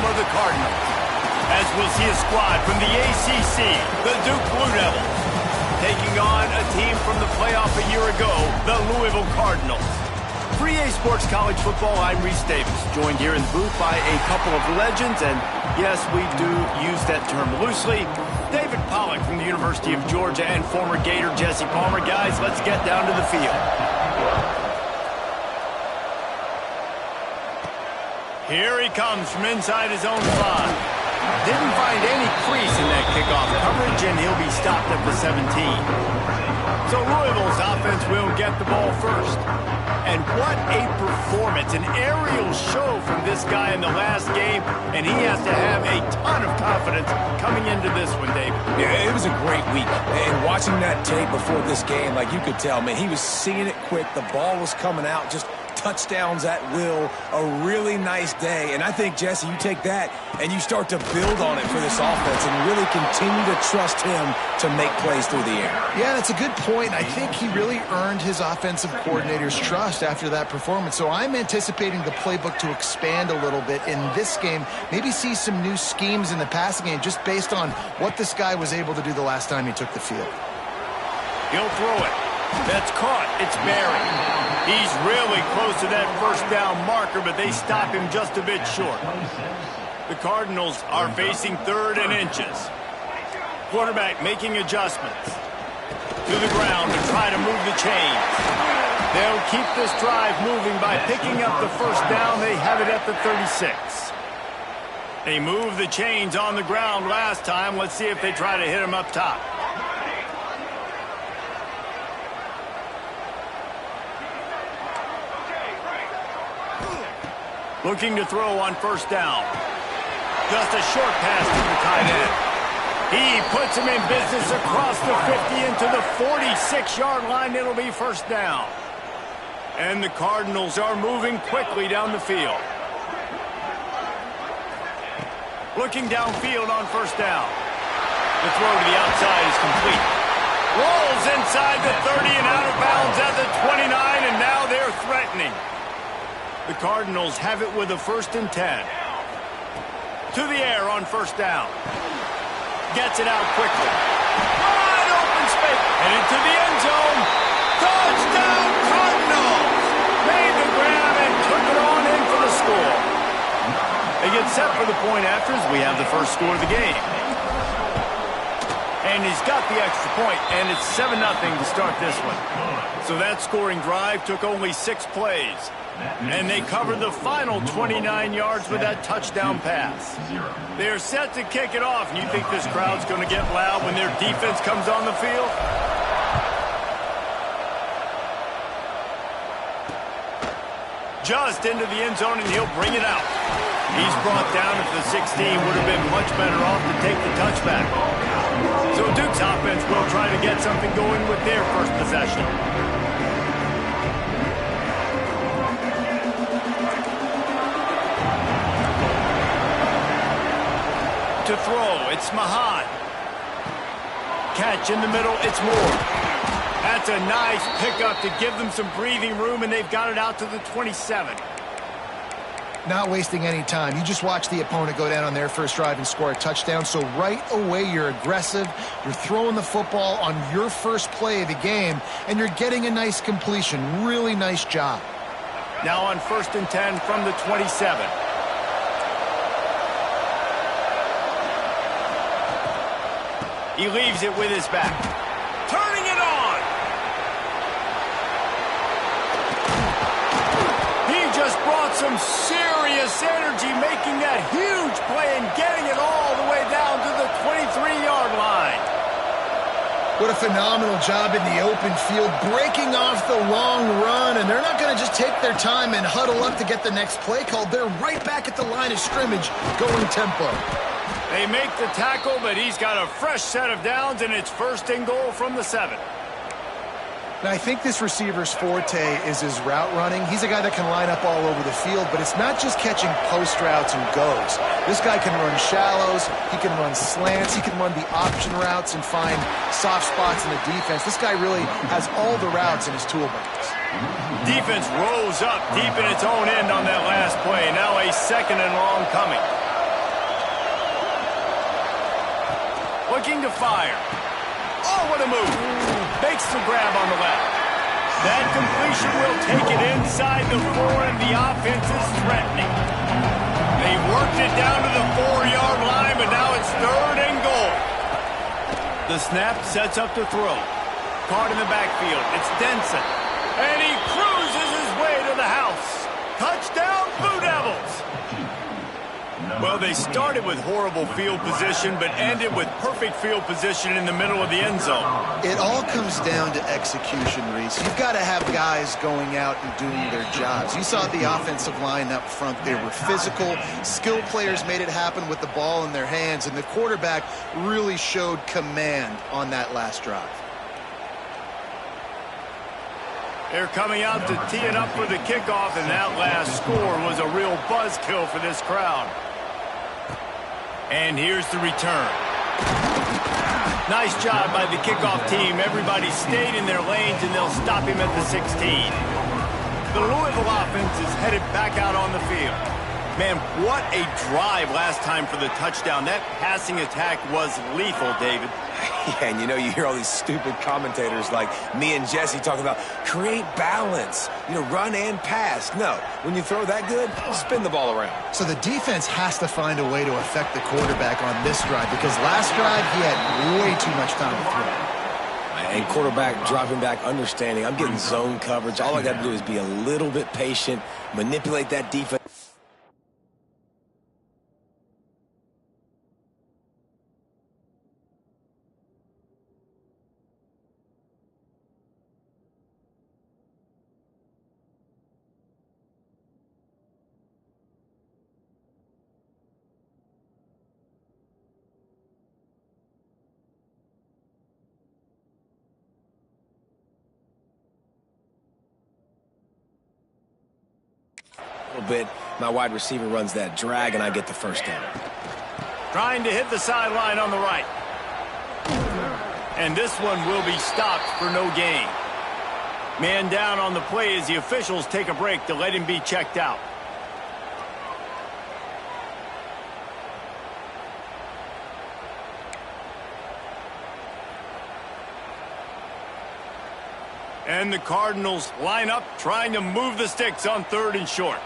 home of the Cardinals. As we'll see a squad from the ACC, the Duke Blue Devils, taking on a team from the playoff a year ago, the Louisville Cardinals. For EA Sports College Football, I'm Reese Davis, joined here in the booth by a couple of legends, and yes, we do use that term loosely. David Pollack from the University of Georgia and former Gator Jesse Palmer. Guys, let's get down to the field. Here he comes from inside his own 5. Didn't find any crease in that kickoff coverage, and he'll be stopped at the 17. So Louisville's offense will get the ball first. And what a performance, an aerial show from this guy in the last game, and he has to have a ton of confidence coming into this one, David. Yeah, it was a great week. And watching that tape before this game, like you could tell, man, he was seeing it quick. The ball was coming out, just touchdowns at will, a really nice day. And I think, Jesse, you take that and you start to build on it for this offense and really continue to trust him to make plays through the air. Yeah, that's a good point. I think he really earned his offensive coordinator's trust after that performance. So I'm anticipating the playbook to expand a little bit in this game, maybe see some new schemes in the passing game just based on what this guy was able to do the last time he took the field. He'll throw it. That's caught. It's Barry. He's really close to that first down marker, but they stop him just a bit short. The Cardinals are facing 3rd and inches. Quarterback making adjustments. To the ground to try to move the chains. They'll keep this drive moving by picking up the first down. They have it at the 36. They moved the chains on the ground last time. Let's see if they try to hit him up top. Looking to throw on first down. Just a short pass to the tight end. He puts him in business across the 50 into the 46-yard line. It'll be first down. And the Cardinals are moving quickly down the field. Looking downfield on first down. The throw to the outside is complete. Rolls inside the 30 and out of bounds at the 29, and now they're threatening. The Cardinals have it with a 1st and 10. To the air on first down. Gets it out quickly. Wide open space. And into the end zone. Touchdown Cardinals! Made the grab and took it on in for the score. They get set for the point after as we have the first score of the game. And he's got the extra point, and it's 7-0 to start this one. So that scoring drive took only 6 plays. And they covered the final 29 yards with that touchdown pass. They're set to kick it off, and you think this crowd's going to get loud when their defense comes on the field? Just into the end zone, and he'll bring it out. He's brought down at the 16. Would have been much better off to take the touchback. So Duke's offense will try to get something going with their first possession. To throw, it's Mahan. Catch in the middle, it's Moore. That's a nice pickup to give them some breathing room, and they've got it out to the 27. Not wasting any time. You just watch the opponent go down on their first drive and score a touchdown. So right away, you're aggressive. You're throwing the football on your first play of the game, and you're getting a nice completion. Really nice job. Now on 1st and 10 from the 27. He leaves it with his back. Turning it on. He just brought some serious energy, making that huge play and getting it all the way down to the 23-yard line. What a phenomenal job in the open field, breaking off the long run, and they're not going to just take their time and huddle up to get the next play called. They're right back at the line of scrimmage, going tempo. They make the tackle, but he's got a fresh set of downs, and it's 1st and goal from the 7. Now, I think this receiver's forte is his route running. He's a guy that can line up all over the field, but it's not just catching post routes and goes. This guy can run shallows, he can run slants, he can run the option routes and find soft spots in the defense. This guy really has all the routes in his toolbox. Defense rose up deep in its own end on that last play. Now a 2nd and long coming. Looking to fire. Oh, what a move. Makes the grab on the left. That completion will take it inside the 4, and the offense is threatening. They worked it down to the 4-yard line, but now it's 3rd and goal. The snap sets up to throw. Caught in the backfield. It's Denson. And he cruises his way to the house. Touchdown, Blue Devils! Well, they started with horrible field position, but ended with perfect field position in the middle of the end zone. It all comes down to execution, Reese. You've got to have guys going out and doing their jobs. You saw the offensive line up front. They were physical. Skilled players made it happen with the ball in their hands, and the quarterback really showed command on that last drive. They're coming out to tee it up for the kickoff, and that last score was a real buzzkill for this crowd. And here's the return. Nice job by the kickoff team. Everybody stayed in their lanes, and they'll stop him at the 16. The Louisville offense is headed back out on the field. Man, what a drive last time for the touchdown. That passing attack was lethal, David. Yeah, and you know, you hear all these stupid commentators like me and Jesse talking about create balance, you know, run and pass. No, when you throw that good, spin the ball around. So the defense has to find a way to affect the quarterback on this drive, because last drive he had way too much time to throw. And quarterback dropping back, understanding I'm getting zone coverage. All I got to do is be a little bit patient, manipulate that defense. Bit. My wide receiver runs that drag, and I get the first down. Trying to hit the sideline on the right. And this one will be stopped for no gain. Man down on the play as the officials take a break to let him be checked out. And the Cardinals line up, trying to move the sticks on 3rd and short.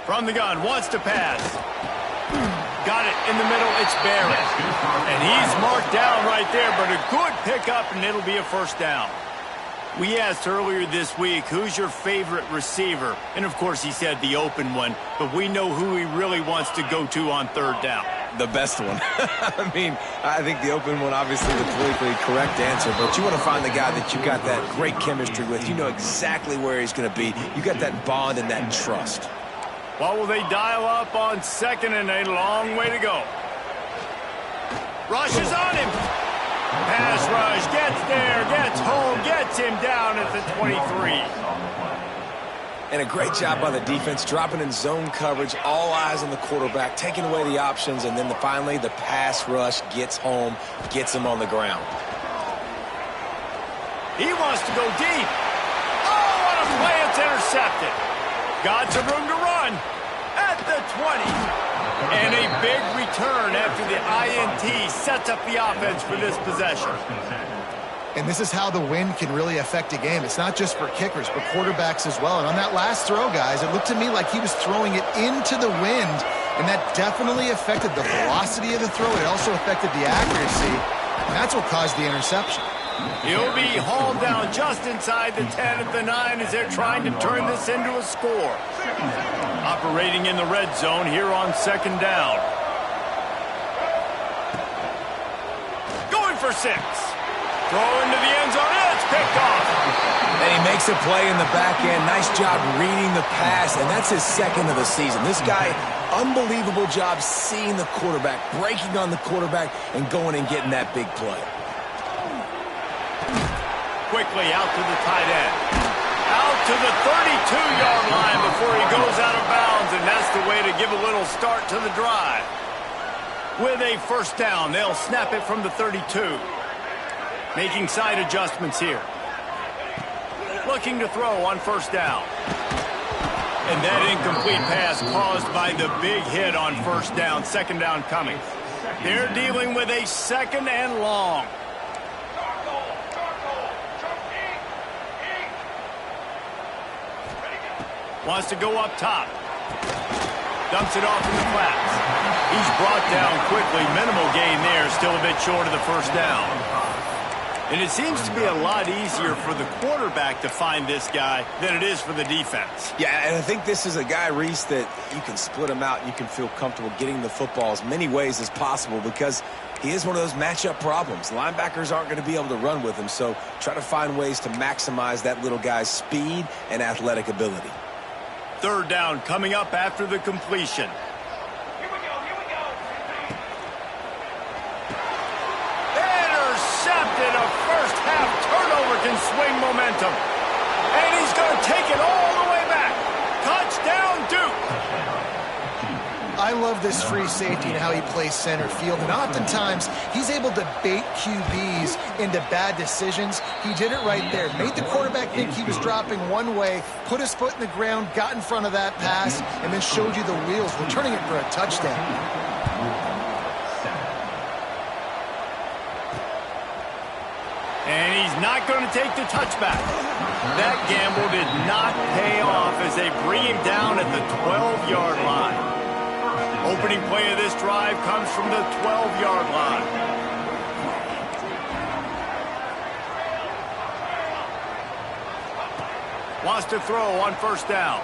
From the gun, wants to pass. Got it in the middle, it's Barrett. And he's marked down right there, but a good pickup, and it'll be a first down. We asked earlier this week, who's your favorite receiver? And of course he said the open one, but we know who he really wants to go to on 3rd down. The best one. I mean, I think the open one, obviously the politically correct answer, but you want to find the guy that you got that great chemistry with. You know exactly where he's going to be. You got that bond and that trust. What will they dial up on 2nd and a long way to go? Rush is on him. Pass rush, gets there, gets home, gets him down at the 23. And a great job by the defense, dropping in zone coverage, all eyes on the quarterback, taking away the options, and then finally the pass rush gets home, gets him on the ground. He wants to go deep. Oh, what a play, it's intercepted. Got some room to run at the 20. And a big return after the INT sets up the offense for this possession. And this is how the wind can really affect a game. It's not just for kickers, but quarterbacks as well. And on that last throw, guys, it looked to me like he was throwing it into the wind, and that definitely affected the velocity of the throw. It also affected the accuracy, and that's what caused the interception. He'll be hauled down just inside the 10 at the 9 as they're trying to turn this into a score. Operating in the red zone here on 2nd down. Going for 6. Throw into the end zone, it's picked off. And he makes a play in the back end. Nice job reading the pass, and that's his 2nd of the season. This guy, unbelievable job seeing the quarterback, breaking on the quarterback, and going and getting that big play. Quickly out to the tight end. Out to the 32-yard line before he goes out of bounds, and that's the way to give a little start to the drive. With a first down, they'll snap it from the 32. Making side adjustments here. Looking to throw on 1st down. And that incomplete pass caused by the big hit on first down. Second down coming. They're dealing with a second and long. Wants to go up top. Dumps it off in the flats. He's brought down quickly. Minimal gain there. Still a bit short of the first down. And it seems to be a lot easier for the quarterback to find this guy than it is for the defense. Yeah, and I think this is a guy, Reese, that you can split him out. You can feel comfortable getting the football as many ways as possible because he is one of those matchup problems. Linebackers aren't going to be able to run with him, so try to find ways to maximize that little guy's speed and athletic ability. Third down coming up after the completion. Intercepted. A first-half turnover can swing momentum. And he's going to take it all the way back. Touchdown, Duke. I love this free safety and how he plays center field. And oftentimes, he's able to bait QBs into bad decisions. He did it right there. Made the quarterback think he was dropping one way, put his foot in the ground, got in front of that pass, and then showed you the wheels, returning it for a touchdown. And he's not going to take the touchback. That gamble did not pay off as they bring him down at the 12-yard line. Opening play of this drive comes from the 12-yard line. Wants to throw on first down.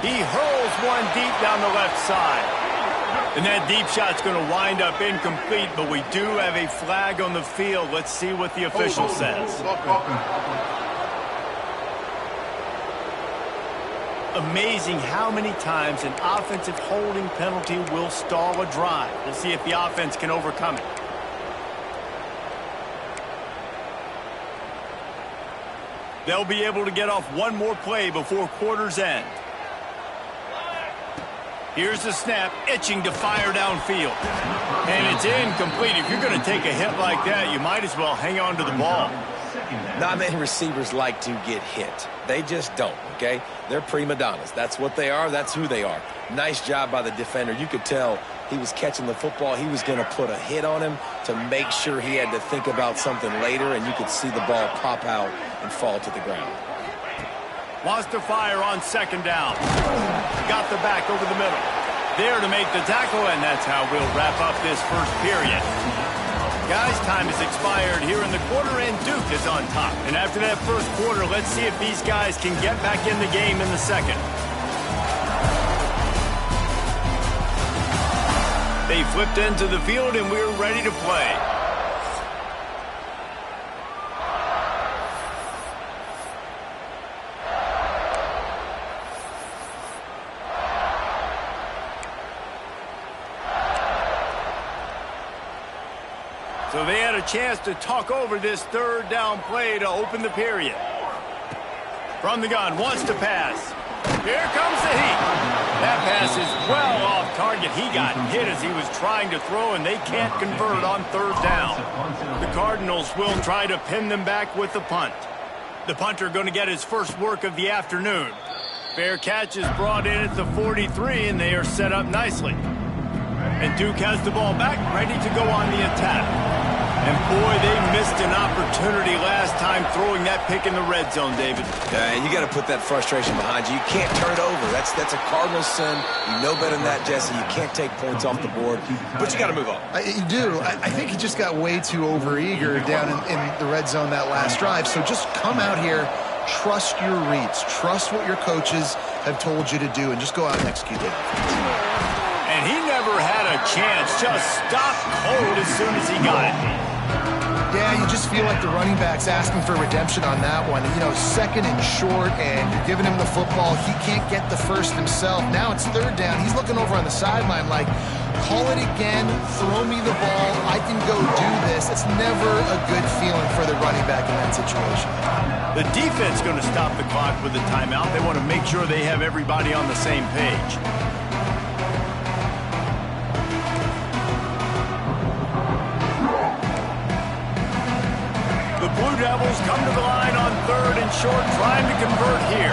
He hurls one deep down the left side. And that deep shot's going to wind up incomplete, but we do have a flag on the field. Let's see what the official says. Amazing how many times an offensive holding penalty will stall a drive. We'll see if the offense can overcome it. They'll be able to get off one more play before quarter's end. Here's the snap, itching to fire downfield. And it's incomplete. If you're going to take a hit like that, you might as well hang on to the ball. Not many receivers like to get hit. They just don't, okay? They're prima donnas. That's what they are. That's who they are. Nice job by the defender. You could tell he was catching the football. He was going to put a hit on him to make sure he had to think about something later, and you could see the ball pop out and fall to the ground. Wants to fire on second down. Got the back over the middle. There to make the tackle, and that's how we'll wrap up this first period. Guys, time has expired here in the quarter, and Duke is on top. And after that first quarter, let's see if these guys can get back in the game in the second. They flipped into the field, and we're ready to play. So they had a chance to talk over this third down play to open the period. From the gun, wants to pass. Here comes the heat. That pass is well off target. He got hit as he was trying to throw, and they can't convert on third down. The Cardinals will try to pin them back with the punt. The punter going to get his first work of the afternoon. Fair catch is brought in at the 43, and they are set up nicely. And Duke has the ball back, ready to go on the attack. And boy, they missed an opportunity last time throwing that pick in the red zone, David. And you got to put that frustration behind you. You can't turn it over. That's a Cardinals sin. You know better than that, Jesse. You can't take points off the board, but you got to move on. You do. I think he just got way too overeager down in the red zone that last drive. So just come out here, trust your reads, trust what your coaches have told you to do, and just go out and execute it. And he never had a chance. Just stopped cold as soon as he got it. Yeah, you just feel like the running back's asking for redemption on that one. You know, second and short, and you're giving him the football. He can't get the first himself. Now it's third down. He's looking over on the sideline like, call it again, throw me the ball, I can go do this. It's never a good feeling for the running back in that situation. The defense going to stop the clock with a timeout. They want to make sure they have everybody on the same page. The Blue Devils come to the line on third and short, trying to convert here.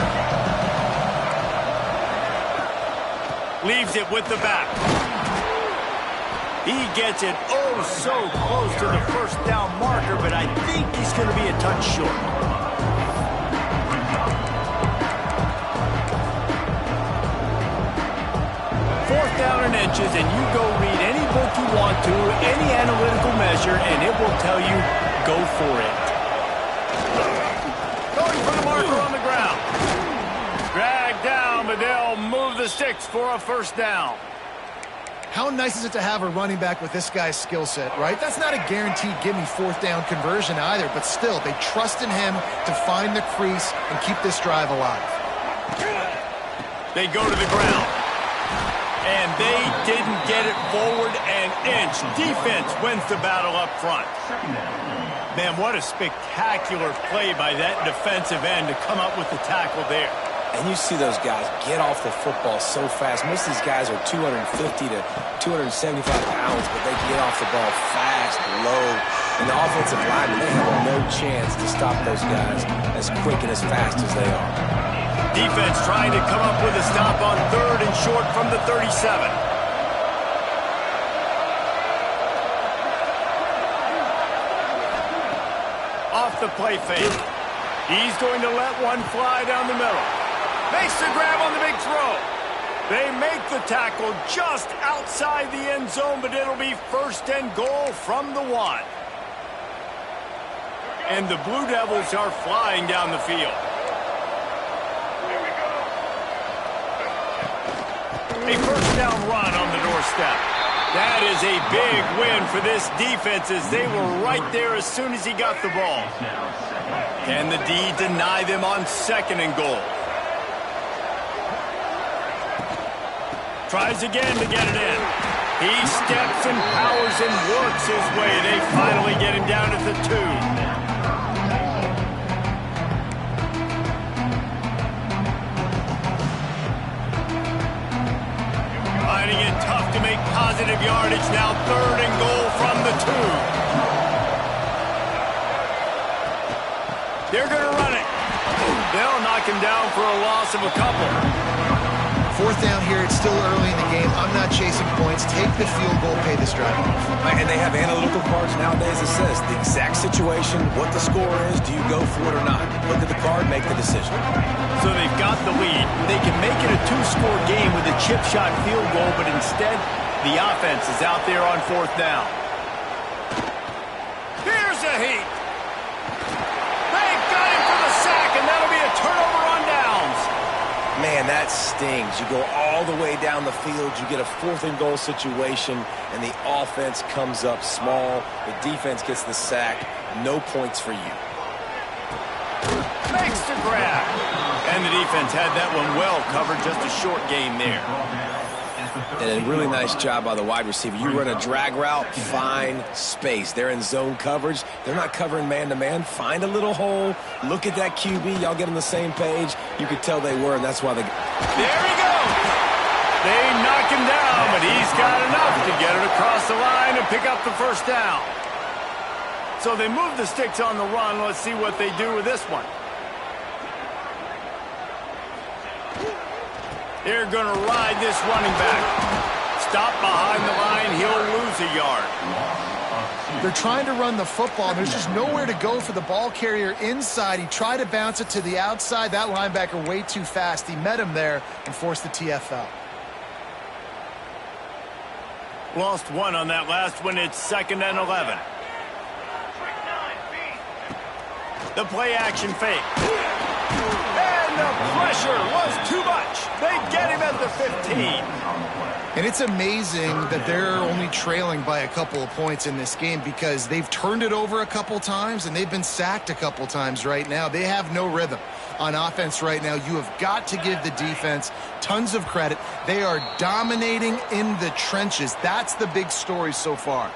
Leaves it with the back. He gets it oh so close to the first down marker, but I think he's going to be a touch short. Fourth down and inches, and you go read any book you want to, any analytical measure, and it will tell you, go for it. Going for the marker on the ground. Dragged down, but they'll move the sticks for a first down. How nice is it to have a running back with this guy's skill set, right? That's not a guaranteed give-me fourth down conversion either, but still, they trust in him to find the crease and keep this drive alive. They go to the ground. And they didn't get it forward an inch. Defense wins the battle up front. Man, what a spectacular play by that defensive end to come up with the tackle there. And you see those guys get off the football so fast. Most of these guys are 250 to 275 pounds, but they get off the ball fast, low. And the offensive linemen, they have no chance to stop those guys as quick and as fast as they are. Defense trying to come up with a stop on 3rd and short from the 37. Off the play fake. He's going to let one fly down the middle. Makes the grab on the big throw. They make the tackle just outside the end zone, but it'll be 1st and goal from the 1. And the Blue Devils are flying down the field. A first down run on the doorstep. That is a big win for this defense as they were right there as soon as he got the ball. Can the D deny them on 2nd and goal? Tries again to get it in. He steps and powers and works his way. They finally get him down at the 2. Finding it tough to make positive yardage. Now 3rd and goal from the 2. They're going to run it. They'll knock him down for a loss of a couple. 4th down here, it's still early in the game. I'm not chasing points. Take the field goal, pay this drive off. And they have analytical cards nowadays that says the exact situation, what the score is, do you go for it or not? Look at the card, make the decision. So they've got the lead. They can make it a 2-score game with a chip shot field goal, but instead, the offense is out there on 4th down. Here's a heat. They got him for the sack, and that'll be a turnover on downs. Man, that stings. You go all the way down the field, you get a 4th and goal situation, and the offense comes up small. The defense gets the sack. No points for you. Makes the grab. And the defense had that one well covered. Just a short gain there. And a really nice job by the wide receiver. You run a drag route, find space. They're in zone coverage. They're not covering man-to-man. Find a little hole. Look at that QB. Y'all get on the same page. You could tell they were, and that's why they... There he goes. They knock him down, but he's got enough to get it across the line and pick up the first down. So they move the sticks on the run. Let's see what they do with this one. They're going to ride this running back. Stop behind the line. He'll lose a yard. They're trying to run the football. There's just nowhere to go for the ball carrier inside. He tried to bounce it to the outside. That linebacker way too fast. He met him there and forced the TFL. Lost 1 on that last one. It's 2nd and 11. The play action fake. And the pressure was too much. They get him at the 15. And it's amazing that they're only trailing by a couple of points in this game because they've turned it over a couple times and they've been sacked a couple times right now. They have no rhythm on offense right now. You have got to give the defense tons of credit. They are dominating in the trenches. That's the big story so far.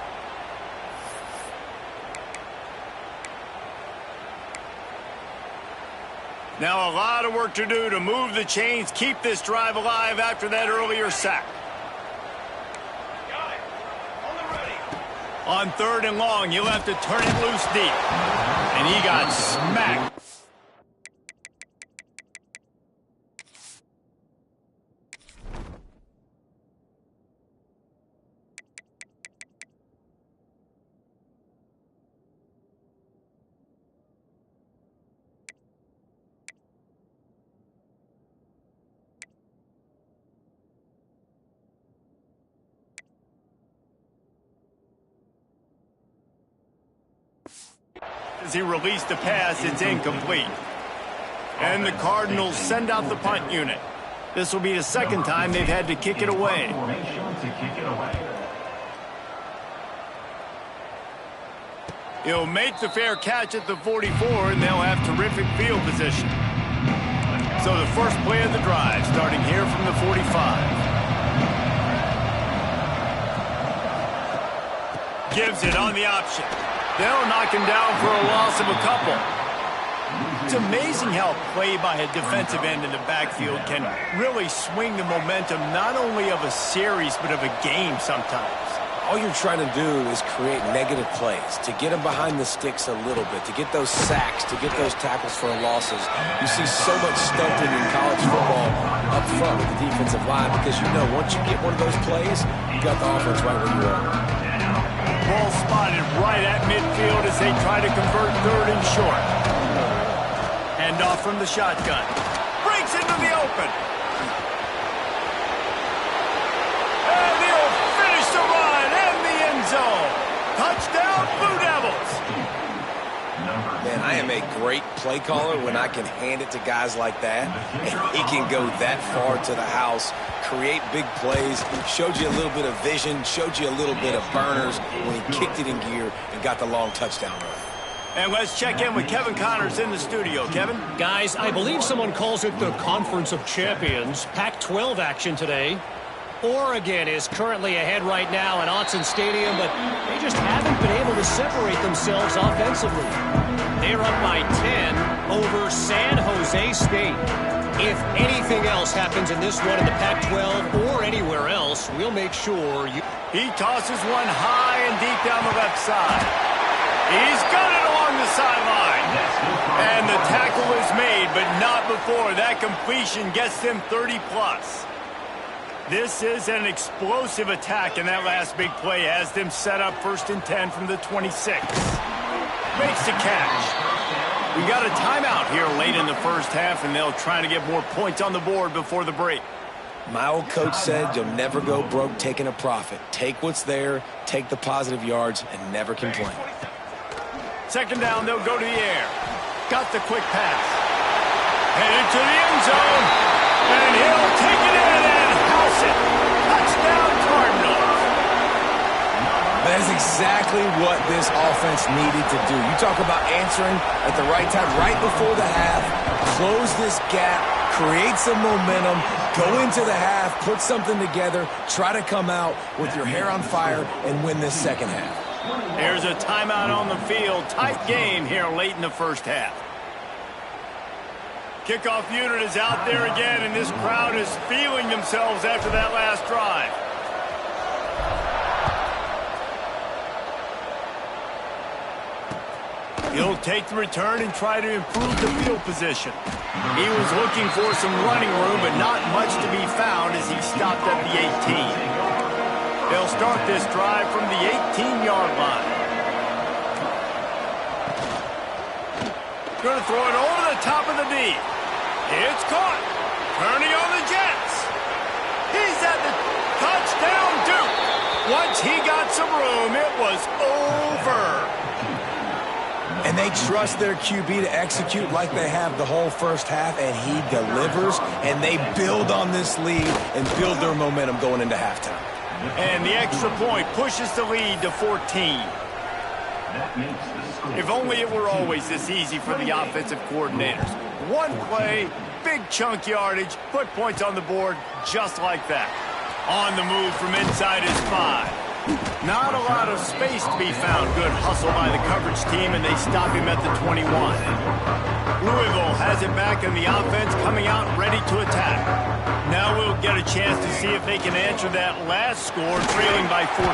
Now a lot of work to do to move the chains, keep this drive alive after that earlier sack. On 3rd and long, you'll have to turn it loose deep. And he got smacked. As he released the pass, it's incomplete. And the Cardinals send out the punt unit. This will be the second time they've had to kick it away. He'll make the fair catch at the 44, and they'll have terrific field position. So the first play of the drive, starting here from the 45. Gives it on the option. They'll knock him down for a loss of a couple. It's amazing how play by a defensive end in the backfield can really swing the momentum not only of a series but of a game sometimes. All you're trying to do is create negative plays, to get them behind the sticks a little bit, to get those sacks, to get those tackles for losses. You see so much stunting in college football up front with the defensive line because you know once you get one of those plays, you got the offense right where you are. Ball spotted right at midfield as they try to convert third and short. Hand off from the shotgun. Breaks into the open. And he'll finish the run in the end zone. Touchdown, Blue Devils. Man, I am a great play caller when I can hand it to guys like that. And he can go that far to the house, create big plays, showed you a little bit of vision, showed you a little bit of burners when he kicked it in gear and got the long touchdown run. And let's check in with Kevin Connors in the studio. Kevin? Guys, I believe someone calls it the Conference of Champions. Pac-12 action today. Oregon is currently ahead right now in Autzen Stadium, but they just haven't been able to separate themselves offensively. They're up by 10 over San Jose State. If anything else happens in this one in the Pac-12 or anywhere else, we'll make sure you... He tosses one high and deep down the left side. He's got it along the sideline. And the tackle is made, but not before that completion gets them 30-plus. This is an explosive attack, and that last big play has them set up 1st and 10 from the 26. Makes the catch. We got a timeout here late in the first half, and they'll try to get more points on the board before the break. My old coach said you'll never go broke taking a profit. Take what's there, take the positive yards, and never complain. Second down, they'll go to the air. Got the quick pass. Headed to the end zone. And he'll take it in and house it. Touchdown, Cardinals. That is exactly what this offense needed to do. You talk about answering at the right time, right before the half, close this gap, create some momentum, go into the half, put something together, try to come out with your hair on fire and win this second half. There's a timeout on the field. Tight game here late in the first half. Kickoff unit is out there again, and this crowd is feeling themselves after that last drive. He'll take the return and try to improve the field position. He was looking for some running room, but not much to be found as he stopped at the 18. They'll start this drive from the 18-yard line. Going to throw it over the top of the D. It's caught. Turning on the Jets. He's at the touchdown, Duke. Once he got some room, it was over. And they trust their QB to execute like they have the whole first half, and he delivers, and they build on this lead and build their momentum going into halftime. And the extra point pushes the lead to 14. If only it were always this easy for the offensive coordinators. One play, big chunk yardage, put points on the board just like that. On the move from inside his 5. Not a lot of space to be found. Good hustle by the coverage team, and they stop him at the 21. Louisville has it back, and the offense coming out ready to attack. Now we'll get a chance to see if they can answer that last score, trailing by 14,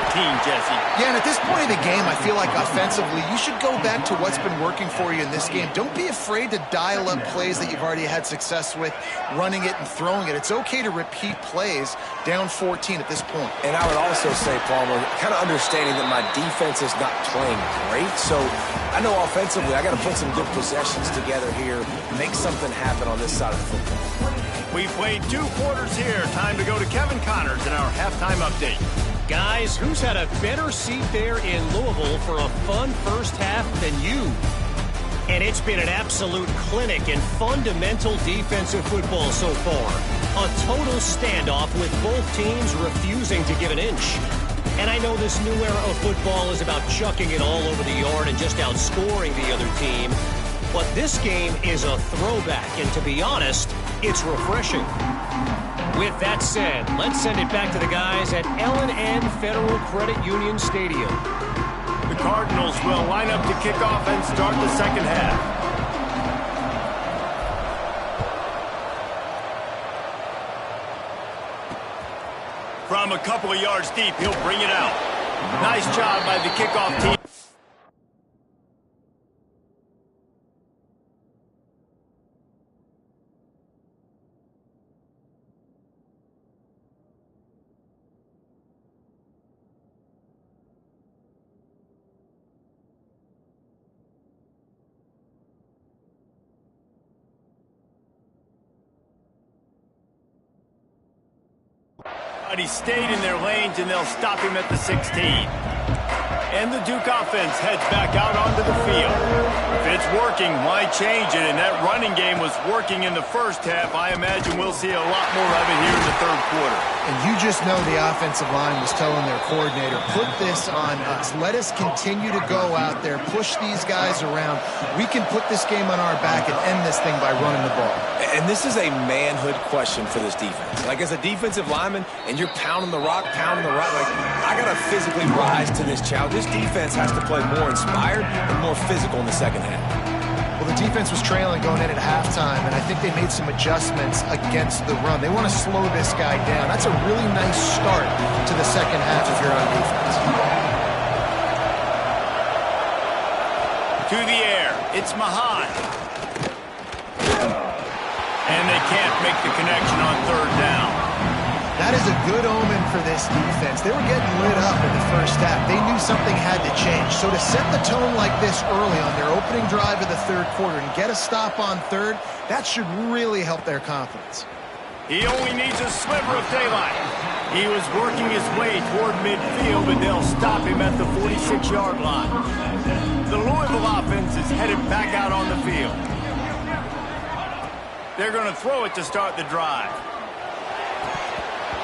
Jesse. Yeah, and at this point of the game, I feel like offensively, you should go back to what's been working for you in this game. Don't be afraid to dial up plays that you've already had success with, running it and throwing it. It's okay to repeat plays down 14 at this point. And I would also say, Palmer, kind of understanding that my defense is not playing great, so I know offensively I got to put some good possessions together here, make something happen on this side of the football. We played 2 quarters here. Time to go to Kevin Connors in our halftime update. Guys, who's had a better seat there in Louisville for a fun first half than you? And it's been an absolute clinic in fundamental defensive football so far. A total standoff with both teams refusing to give an inch. And I know this new era of football is about chucking it all over the yard and just outscoring the other team. But this game is a throwback, and to be honest, it's refreshing. With that said, let's send it back to the guys at L&N Federal Credit Union Stadium. The Cardinals will line up to kick off and start the second half. From a couple of yards deep, he'll bring it out. Nice job by the kickoff team. But he stayed in their lanes, and they'll stop him at the 16. And the Duke offense heads back out onto the field. If it's working, why change it? And that running game was working in the first half. I imagine we'll see a lot more of it here in the third quarter. And you just know the offensive line was telling their coordinator, put this on us. Let us continue to go out there, push these guys around. We can put this game on our back and end this thing by running the ball. And this is a manhood question for this defense. Like, as a defensive lineman, and you're pounding the rock, like, I got to physically rise to this challenge. This defense has to play more inspired and more physical in the second half. Well, the defense was trailing going in at halftime, and I think they made some adjustments against the run. They want to slow this guy down. That's a really nice start to the second half if you're on defense. To the air, it's Mahan. And they can't make the connection on third down. That is a good omen for this defense. They were getting lit up in the first half. They knew something had to change. So to set the tone like this early on their opening drive of the third quarter and get a stop on third, that should really help their confidence. He only needs a sliver of daylight. He was working his way toward midfield, but they'll stop him at the 46-yard line. The Louisville offense is headed back out on the field. They're going to throw it to start the drive.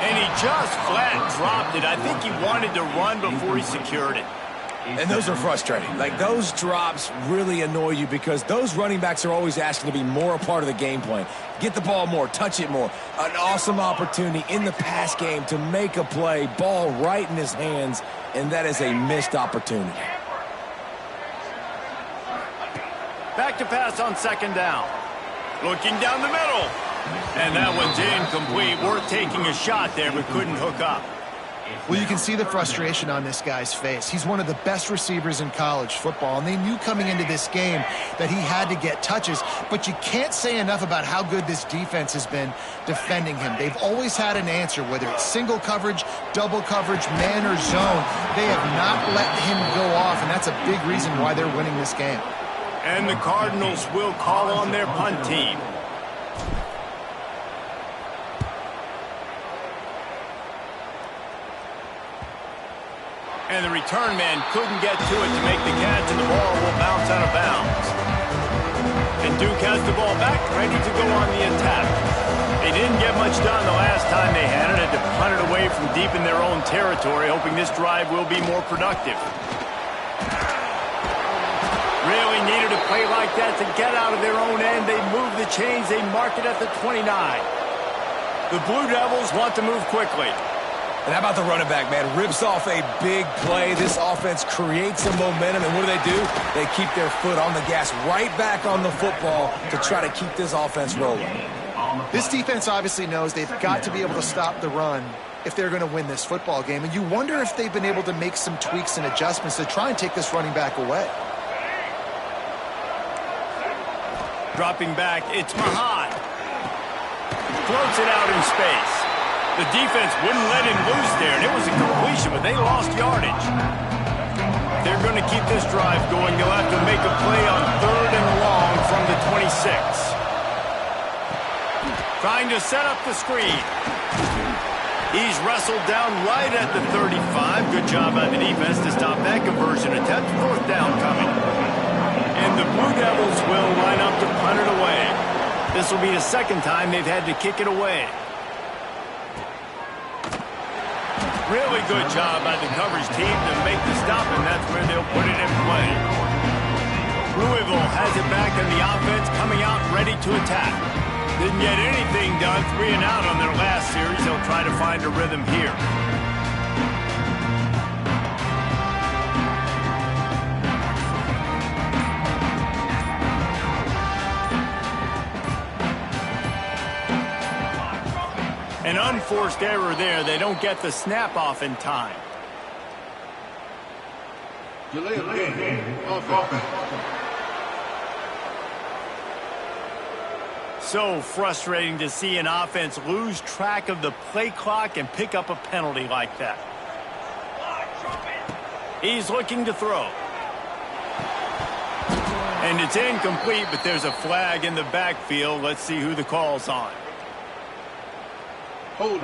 And he just flat dropped it. I think he wanted to run before he secured it. And those are frustrating. Like, those drops really annoy you because those running backs are always asking to be more a part of the game plan. Get the ball more, touch it more. An awesome opportunity in the pass game to make a play, ball right in his hands, and that is a missed opportunity. Back to pass on second down. Looking down the middle. And that one's incomplete. Worth taking a shot there, but couldn't hook up. Well, you can see the frustration on this guy's face. He's one of the best receivers in college football, and they knew coming into this game that he had to get touches, but you can't say enough about how good this defense has been defending him. They've always had an answer, whether it's single coverage, double coverage, man or zone. They have not let him go off, and that's a big reason why they're winning this game. And the Cardinals will call on their punt team. And the return man couldn't get to it to make the catch, and the ball will bounce out of bounds. And Duke has the ball back, ready to go on the attack. They didn't get much done the last time they had it. Had to punt it away from deep in their own territory, hoping this drive will be more productive. Really needed a play like that to get out of their own end. They move the chains. They mark it at the 29. The Blue Devils want to move quickly. And how about the running back, man? Rips off a big play. This offense creates some momentum, and what do? They keep their foot on the gas, right back on the football to try to keep this offense rolling. This defense obviously knows they've got to be able to stop the run if they're going to win this football game. And you wonder if they've been able to make some tweaks and adjustments to try and take this running back away. Dropping back, it's Mahan. Floats it out in space. The defense wouldn't let him loose there, and it was a completion, but they lost yardage. They're going to keep this drive going. They'll have to make a play on third and long from the 26. Trying to set up the screen. He's wrestled down right at the 35. Good job by the defense to stop that conversion attempt. Fourth down coming. And And the Blue Devils will line up to punt it away. This will be the second time they've had to kick it away. Really good job by the coverage team to make the stop, and that's where they'll put it in play. Louisville has it back in the offense, coming out ready to attack. Didn't get anything done, 3 and out on their last series. They'll try to find a rhythm here. An unforced error there. They don't get the snap off in time. Delay of game. Offense. So frustrating to see an offense lose track of the play clock and pick up a penalty like that. He's looking to throw. And it's incomplete, but there's a flag in the backfield. Let's see who the call's on. Hold it.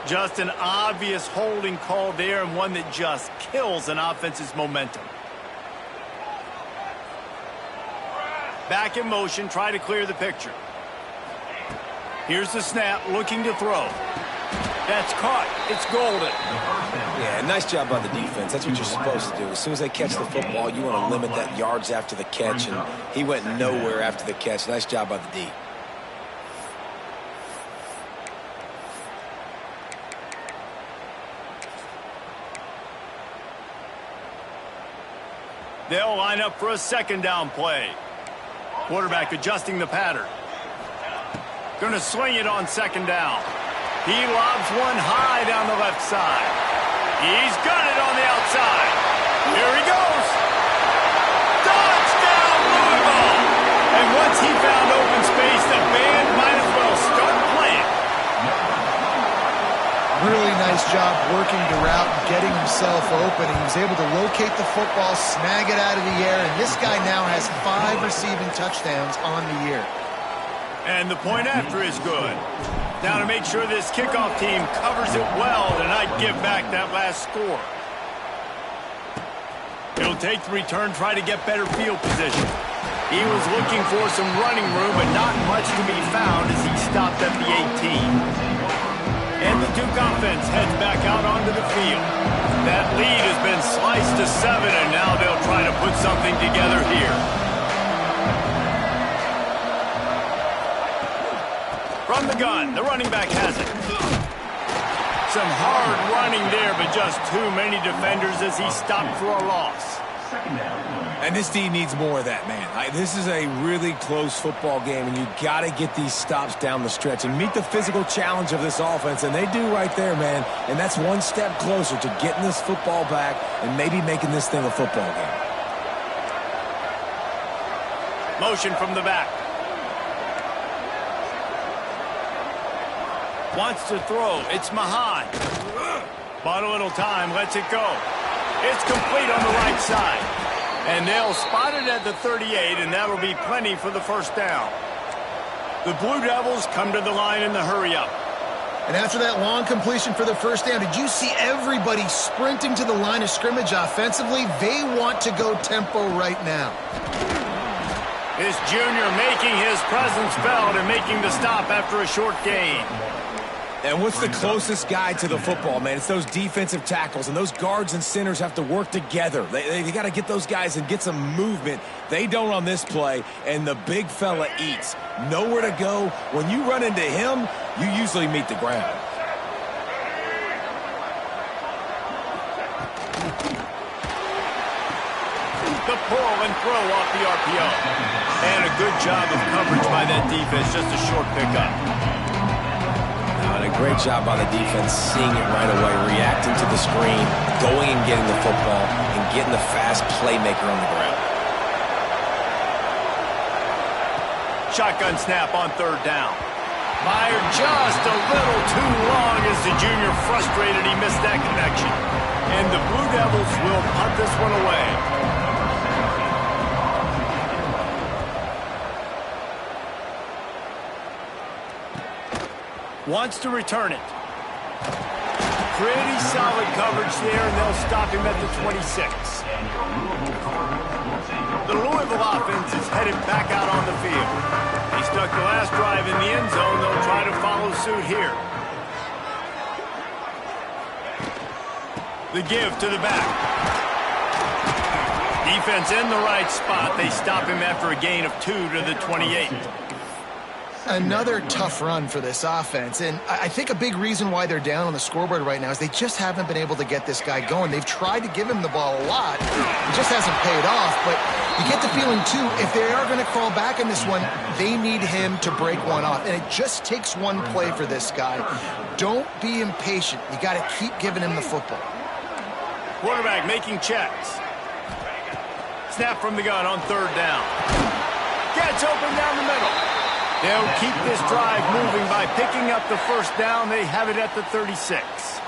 Just an obvious holding call there, and one that just kills an offense's momentum. Back in motion, try to clear the picture. Here's the snap, looking to throw. That's caught. It's golden. Yeah, nice job by the defense. That's what you're supposed to do. As soon as they catch the football, you want to limit that yards after the catch, and he went nowhere after the catch. Nice job by the D. They'll line up for a second down play. Quarterback adjusting the pattern. Going to sling it on second down. He lobs one high down the left side. He's got it on the outside. Here he goes. Touchdown, Louisville! And once he found open space, the band might as well start playing. Really nice job working the route and getting himself open. He was able to locate the football, snag it out of the air, and this guy now has 5 receiving touchdowns on the year. And the point after is good. Now to make sure this kickoff team covers it well to not give back that last score. He'll take the return, try to get better field position. He was looking for some running room, but not much to be found as he stopped at the 18. And the Duke offense heads back out onto the field. That lead has been sliced to 7, and now they'll try to put something together here. From the gun, the running back has it. Some hard running there, but just too many defenders as he stopped for a loss. And this team needs more of that, man. This is a really close football game, and you got to get these stops down the stretch and meet the physical challenge of this offense, and they do right there, man. And that's one step closer to getting this football back and maybe making this thing a football game. Motion from the back. Wants to throw. It's Mahan. Bought a little time. Lets it go. It's complete on the right side. And they'll spot it at the 38, and that'll be plenty for the first down. The Blue Devils come to the line in the hurry-up. And after that long completion for the first down, did you see everybody sprinting to the line of scrimmage offensively? They want to go tempo right now. This junior making his presence felt and making the stop after a short gain. And what's the closest guy to the football, man? It's those defensive tackles, and those guards and centers have to work together. They got to get those guys and get some movement. They don't on this play, and the big fella eats. Nowhere to go. When you run into him, you usually meet the ground. The pull and throw off the RPO. And a good job of coverage by that defense, just a short pickup. And a great job by the defense, seeing it right away, reacting to the screen, going and getting the football, and getting the fast playmaker on the ground. Shotgun snap on third down. Fired just a little too long as the junior frustrated he missed that connection. And the Blue Devils will punt this one away. Wants to return it. Pretty solid coverage there, and they'll stop him at the 26. The Louisville offense is headed back out on the field. He stuck the last drive in the end zone. They'll try to follow suit here. The give to the back. Defense in the right spot. They stop him after a gain of 2 to the 28. Another tough run for this offense, and I think a big reason why they're down on the scoreboard right now is they just haven't been able to get this guy going. They've tried to give him the ball a lot. It just hasn't paid off, but you get the feeling, too, if they are going to crawl back in this one, they need him to break one off, and it just takes one play for this guy. Don't be impatient. You got to keep giving him the football. Quarterback making checks. Snap from the gun on 3rd down. Gets open down the middle. They'll keep this drive moving by picking up the 1st down. They have it at the 36.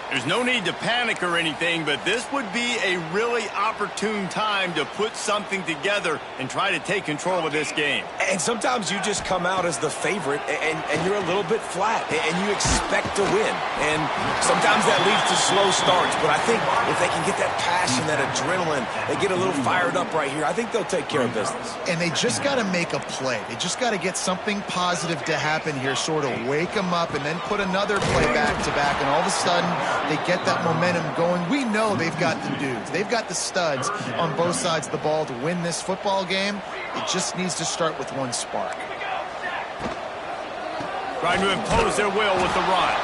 There's no need to panic or anything, but this would be a really opportune time to put something together and try to take control of this game. And sometimes you just come out as the favorite, and you're a little bit flat, and you expect to win. And sometimes that leads to slow starts, but I think if they can get that passion, that adrenaline, they get a little fired up right here, I think they'll take care of business. And they just got to make a play. They just got to get something positive to happen here, sort of wake them up, and then put another play back-to-back, and all of a sudden, they get that momentum going. We know they've got the dudes. They've got the studs on both sides of the ball to win this football game. It just needs to start with one spark. Trying to impose their will with the run.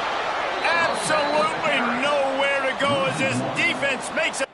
Absolutely nowhere to go as this defense makes it.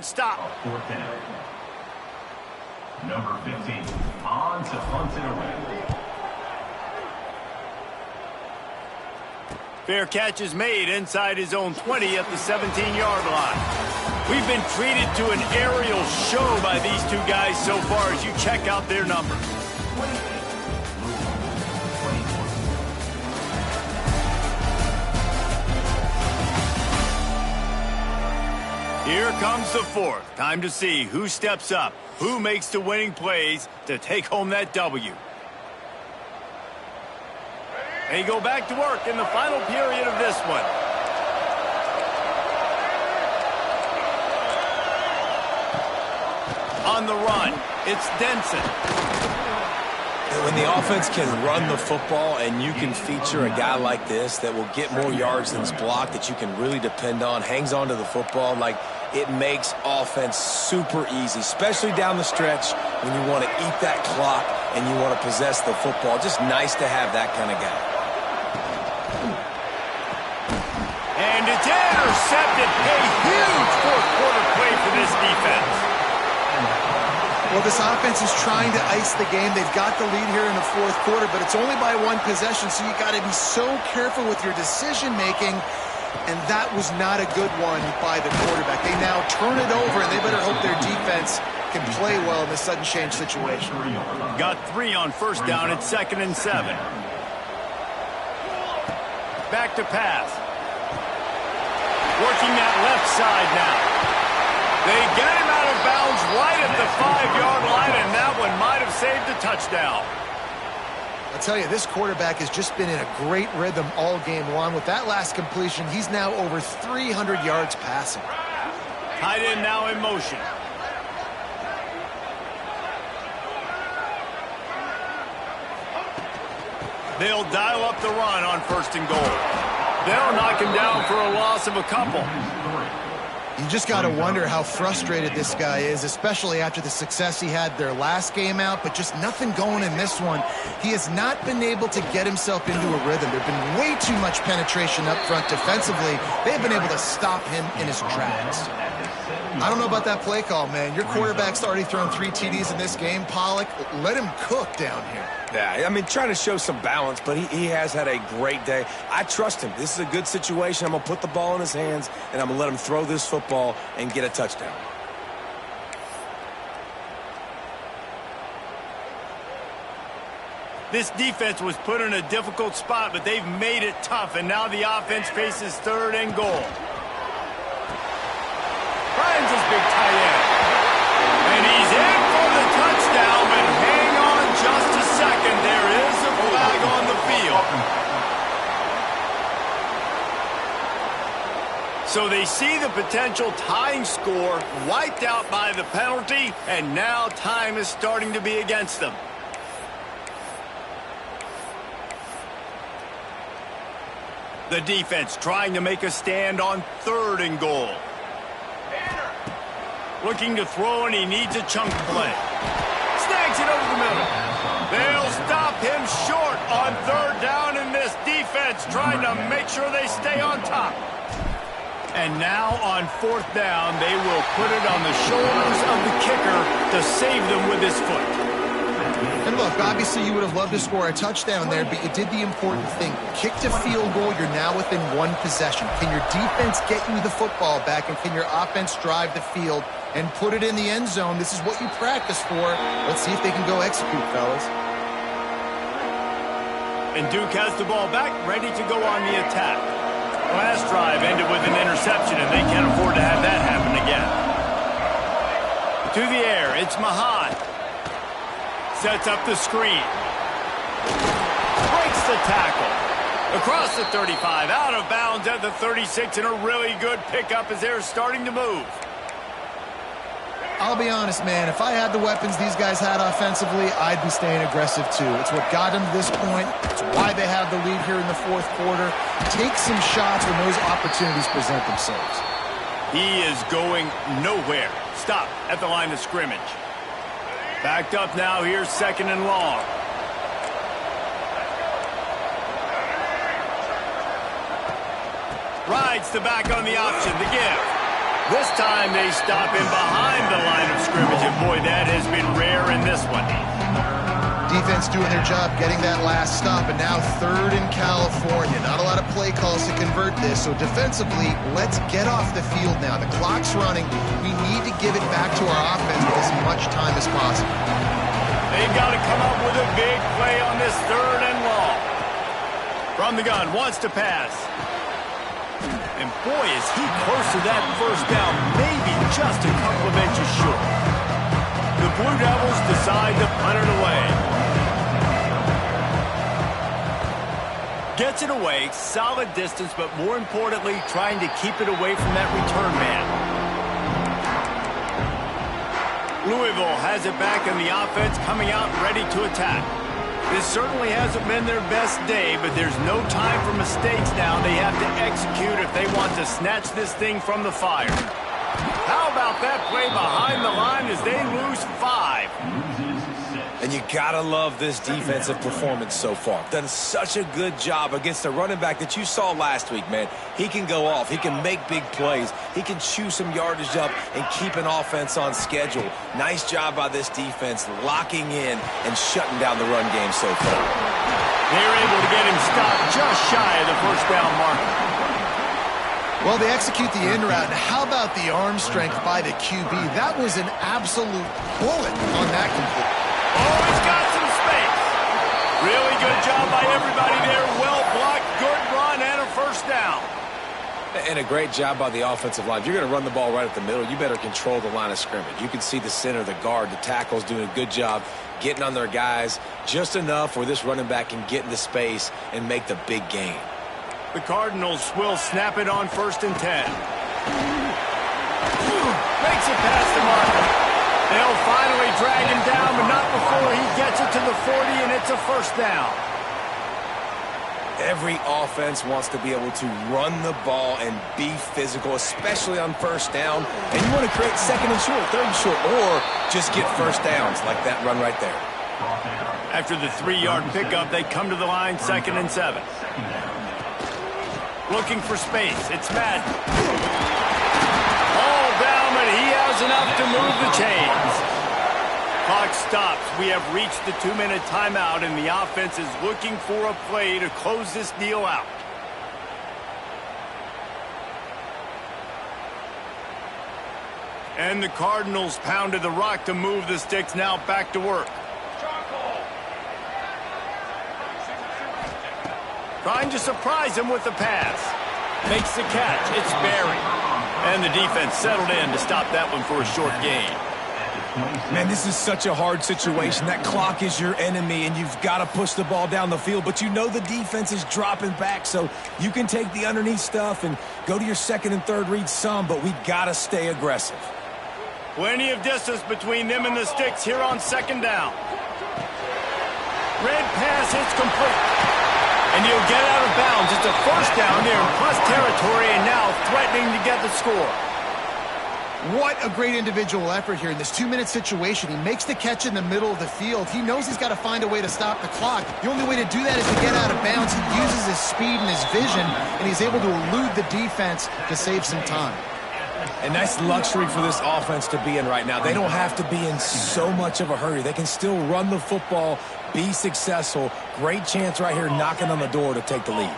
Stop. 4th down. Number 15 on to punt it away. Fair catch is made inside his own 20 at the 17-yard line. We've been treated to an aerial show by these two guys so far as you check out their numbers. Here comes the 4th. Time to see who steps up, who makes the winning plays to take home that W. They go back to work in the final period of this one. On the run, it's Denson. When the offense can run the football and you can feature a guy like this that will get more yards than is blocked, that you can really depend on, hangs on to the football, like it makes offense super easy, especially down the stretch when you want to eat that clock and you want to possess the football. Just nice to have that kind of guy. And it's intercepted. A huge 4th quarter play for this defense. Well, this offense is trying to ice the game. They've got the lead here in the 4th quarter, but it's only by 1 possession, so you got to be so careful with your decision-making, and that was not a good one by the quarterback. They now turn it over, and they better hope their defense can play well in this sudden change situation. Got 3 on 1st down. It's 2nd and 7. Back to pass. Working that left side now. They get him out of bounds right at the 5-yard line, and that one might have saved a touchdown. I'll tell you, this quarterback has just been in a great rhythm all game long. With that last completion, he's now over 300 yards passing. Tight end now in motion. They'll dial up the run on 1st and goal. They'll knock him down for a loss of a couple. You just got to wonder how frustrated this guy is, especially after the success he had their last game out, but just nothing going in this one. He has not been able to get himself into a rhythm. There's been way too much penetration up front defensively. They've been able to stop him in his tracks. I don't know about that play call, man. Your quarterback's already thrown 3 TDs in this game, Pollock. Let him cook down here. Yeah, I mean, trying to show some balance, but he has had a great day. I trust him. This is a good situation. I'm going to put the ball in his hands, and I'm going to let him throw this football and get a touchdown. This defense was put in a difficult spot, but they've made it tough, and now the offense faces 3rd and goal. Finds his big tight end. And he's in for the touchdown, but hang on just a second. There is a flag on the field. So they see the potential tying score wiped out by the penalty, and now time is starting to be against them. The defense trying to make a stand on 3rd and goal. Looking to throw, and he needs a chunk play. Snags it over the middle. They'll stop him short on 3rd down, and this defense trying to make sure they stay on top. And now on 4th down, they will put it on the shoulders of the kicker to save them with his foot. And look, obviously you would have loved to score a touchdown there, but you did the important thing. Kicked a field goal, you're now within 1 possession. Can your defense get you the football back, and can your offense drive the field and put it in the end zone? This is what you practice for. Let's see if they can go execute, fellas. And Duke has the ball back, ready to go on the attack. Last drive ended with an interception, and they can't afford to have that happen again. To the air, it's Mahan. Sets up the screen. Breaks the tackle. Across the 35, out of bounds at the 36, and a really good pickup as they're starting to move. I'll be honest, man, if I had the weapons these guys had offensively, I'd be staying aggressive too. It's what got them to this point. It's why they have the lead here in the 4th quarter. Take some shots when those opportunities present themselves. He is going nowhere. Stop at the line of scrimmage. Backed up now, here's 2nd and long. Rides the back on the option, the give. This time they stop him behind the line of scrimmage, and boy, that has been rare in this one. Defense doing their job getting that last stop, and now 3rd in California. Not a lot of play calls to convert this, so defensively, let's get off the field now. The clock's running. We need to give it back to our offense with as much time as possible. They've got to come up with a big play on this 3rd and long. From the gun, wants to pass. And boy, is he close to that 1st down, maybe just a couple of inches short. The Blue Devils decide to punt it away. Gets it away, solid distance, but more importantly, trying to keep it away from that return man. Louisville has it back in the offense, coming out ready to attack. This certainly hasn't been their best day, but there's no time for mistakes now. They have to execute if they want to snatch this thing from the fire. How about that play behind the line as they lose 5? And you gotta love this defensive performance so far. Done such a good job against a running back that you saw last week, man. He can go off. He can make big plays. He can chew some yardage up and keep an offense on schedule. Nice job by this defense locking in and shutting down the run game so far. They're able to get him stopped just shy of the 1st down mark. Well, they execute the in route, and how about the arm strength by the QB? That was an absolute bullet on that complete. Oh, he's got some space. Really good job by everybody there. Well blocked, good run, and a 1st down. And a great job by the offensive line. If you're going to run the ball right at the middle, you better control the line of scrimmage. You can see the center, the guard, the tackles doing a good job getting on their guys just enough where this running back can get into space and make the big gain. The Cardinals will snap it on 1st and 10. Makes it past the marker. They'll finally drag him down, but not before he gets it to the 40, and it's a 1st down. Every offense wants to be able to run the ball and be physical, especially on first down. And you want to create second and short, third and short, or just get first downs like that run right there. After the 3-yard pickup, they come to the line, 2nd and 7. Looking for space. It's Madden. All down, but he has enough to move the chains. Clock stops. We have reached the 2-minute timeout, and the offense is looking for a play to close this deal out. And the Cardinals pounded the rock to move the sticks. Now back to work. Trying to surprise him with the pass. Makes the catch. It's Barry. And the defense settled in to stop that one for a short gain. Man, this is such a hard situation. That clock is your enemy, and you've got to push the ball down the field. But you know the defense is dropping back, so you can take the underneath stuff and go to your second and third read some, but we've got to stay aggressive. Plenty of distance between them and the sticks here on 2nd down. Red pass hits complete. And he'll get out of bounds. It's a first down there in plus territory, and now threatening to get the score. What a great individual effort here in this 2-minute situation. He makes the catch in the middle of the field. He knows he's got to find a way to stop the clock. The only way to do that is to get out of bounds. He uses his speed and his vision, and he's able to elude the defense to save some time. And that's luxury for this offense to be in right now. They don't have to be in so much of a hurry. They can still run the football, be successful. Great chance right here knocking on the door to take the lead.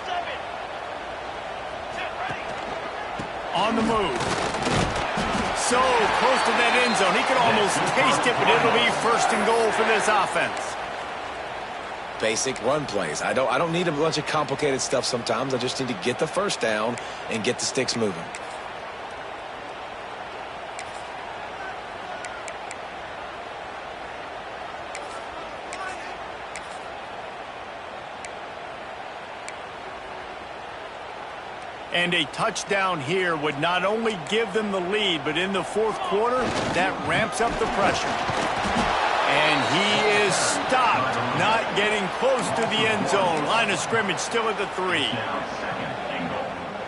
On the move. So close to that end zone. He could almost taste it, but it'll be 1st and goal for this offense. Basic run plays. I don't need a bunch of complicated stuff sometimes. I just need to get the first down and get the sticks moving. And a touchdown here would not only give them the lead, but in the 4th quarter, that ramps up the pressure. And he is stopped, not getting close to the end zone. Line of scrimmage still at the 3.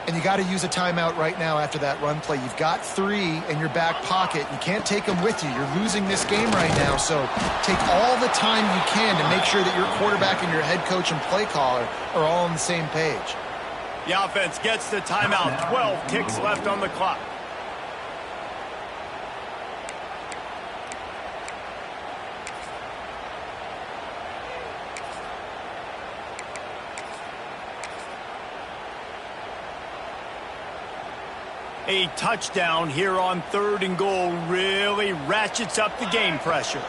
And you got to use a timeout right now after that run play. You've got 3 in your back pocket. You can't take them with you. You're losing this game right now, so take all the time you can to make sure that your quarterback and your head coach and play caller are all on the same page. The offense gets the timeout. 12 ticks left on the clock. A touchdown here on 3rd and goal really ratchets up the game pressure.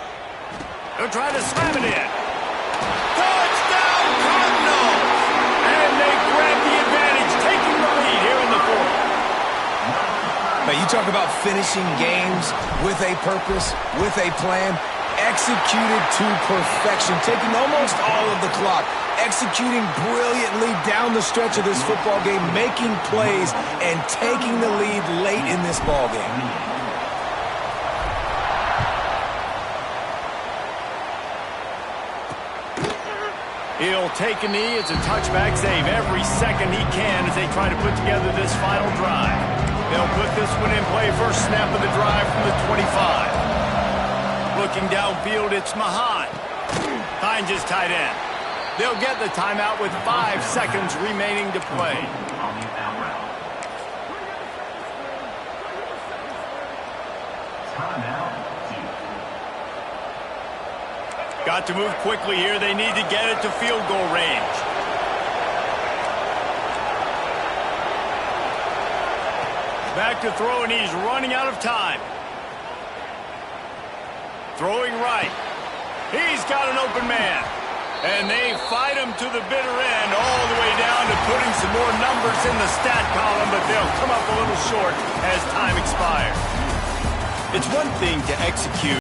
They'll try to slam it in. Touchdown, Cardinals! And they grab the advantage, taking the lead here in the 4th. Now, you talk about finishing games with a purpose, with a plan, executed to perfection, taking almost all of the clock, executing brilliantly down the stretch of this football game, making plays, and taking the lead late in this ball game. He'll take a knee. It's a touchback save every second he can as they try to put together this final drive. They'll put this one in play. First snap of the drive from the 25. Looking downfield, it's Mahan. Finds his tight end. They'll get the timeout with 5 seconds remaining to play. Got to move quickly here. They need to get it to field goal range. Back to throw, and he's running out of time. Throwing right. He's got an open man. And they fight him to the bitter end, all the way down to putting some more numbers in the stat column, but they'll come up a little short as time expires. It's one thing to execute